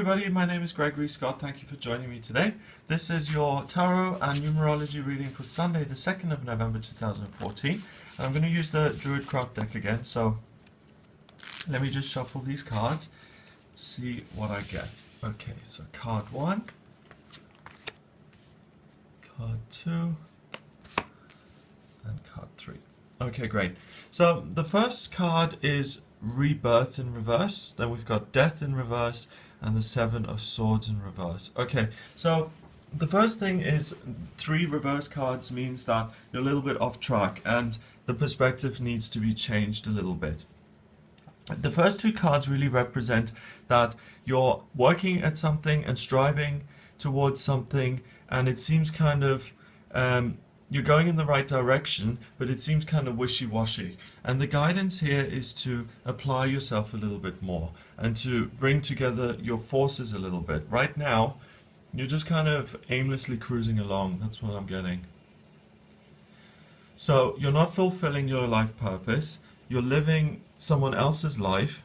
everybody, my name is Gregory Scott. Thank you for joining me today. This is your tarot and numerology reading for Sunday the 2nd of November 2014. And I'm going to use the Druidcraft deck again, so let me just shuffle these cards, see what I get. Okay, so card 1, card 2, and card 3. Okay, great. So the first card is Rebirth in reverse, then we've got Death in reverse, and the Seven of Swords in reverse. Okay, so the first thing is 3 reverse cards means that you're a little bit off track and the perspective needs to be changed a little bit. The first 2 cards really represent that you're working at something and striving towards something, and it seems kind of you're going in the right direction, but it seems kind of wishy-washy. And the guidance here is to apply yourself a little bit more and to bring together your forces a little bit. Right now, you're just kind of aimlessly cruising along. That's what I'm getting. So you're not fulfilling your life purpose. You're living someone else's life,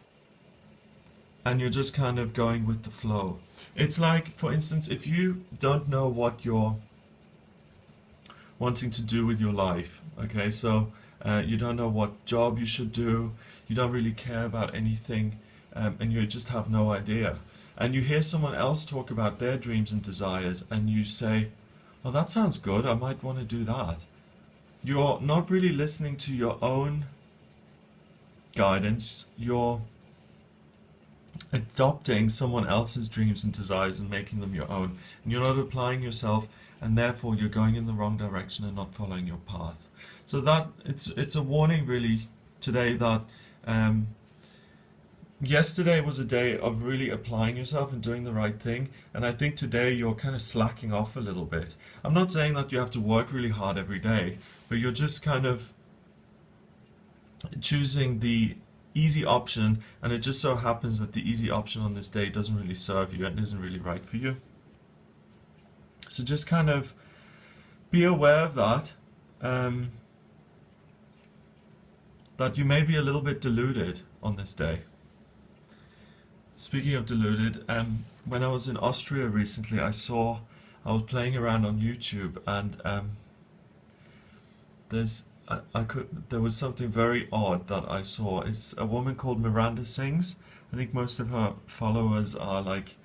and you're just kind of going with the flow. It's like, for instance, if you don't know what you're wanting to do with your life, okay, so you don't know what job you should do, you don't really care about anything, and you just have no idea, and you hear someone else talk about their dreams and desires, and you say, oh, that sounds good, I might want to do that. You're not really listening to your own guidance, you're adopting someone else's dreams and desires and making them your own, and you're not applying yourself, and therefore you're going in the wrong direction and not following your path. So that it's a warning really today that yesterday was a day of really applying yourself and doing the right thing, and I think today you're kind of slacking off a little bit. I'm not saying that you have to work really hard every day, but you're just kind of choosing the easy option, and it just so happens that the easy option on this day doesn't really serve you and isn't really right for you. So just kind of be aware of that, that you may be a little bit deluded on this day. Speaking of deluded, when I was in Austria recently, I was playing around on YouTube, and there was something very odd that I saw. It's a woman called Miranda Sings. I think most of her followers are like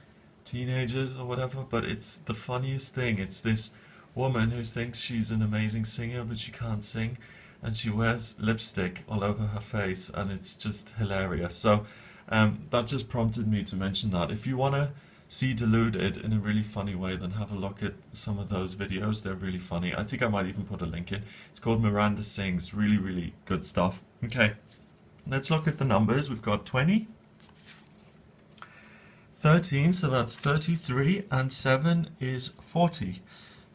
teenagers or whatever, but it's the funniest thing. It's this woman who thinks she's an amazing singer, but she can't sing, and she wears lipstick all over her face, and it's just hilarious. So that just prompted me to mention that. If you want to see deluded in a really funny way, then have a look at some of those videos. They're really funny. I think I might even put a link in. It's called Miranda Sings. Really, really good stuff. Okay, let's look at the numbers. We've got 20, 13, so that's 33, and 7 is 40.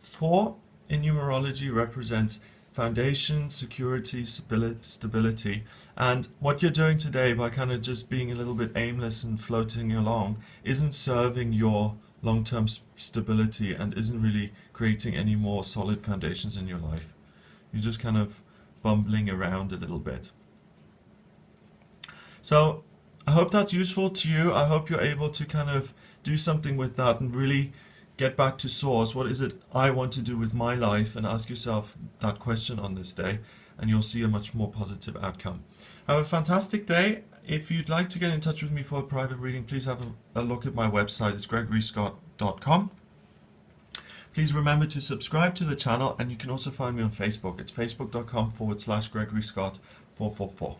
4 in numerology represents foundation, security, stability, and what you're doing today by kind of just being a little bit aimless and floating along isn't serving your long-term stability and isn't really creating any more solid foundations in your life. You're just kind of bumbling around a little bit. So I hope that's useful to you. I hope you're able to kind of do something with that and really get back to source. What is it I want to do with my life? And ask yourself that question on this day, and you'll see a much more positive outcome. Have a fantastic day. If you'd like to get in touch with me for a private reading, please have a look at my website. It's gregoryscott.com. Please remember to subscribe to the channel, and you can also find me on Facebook. It's facebook.com/GregoryScott444.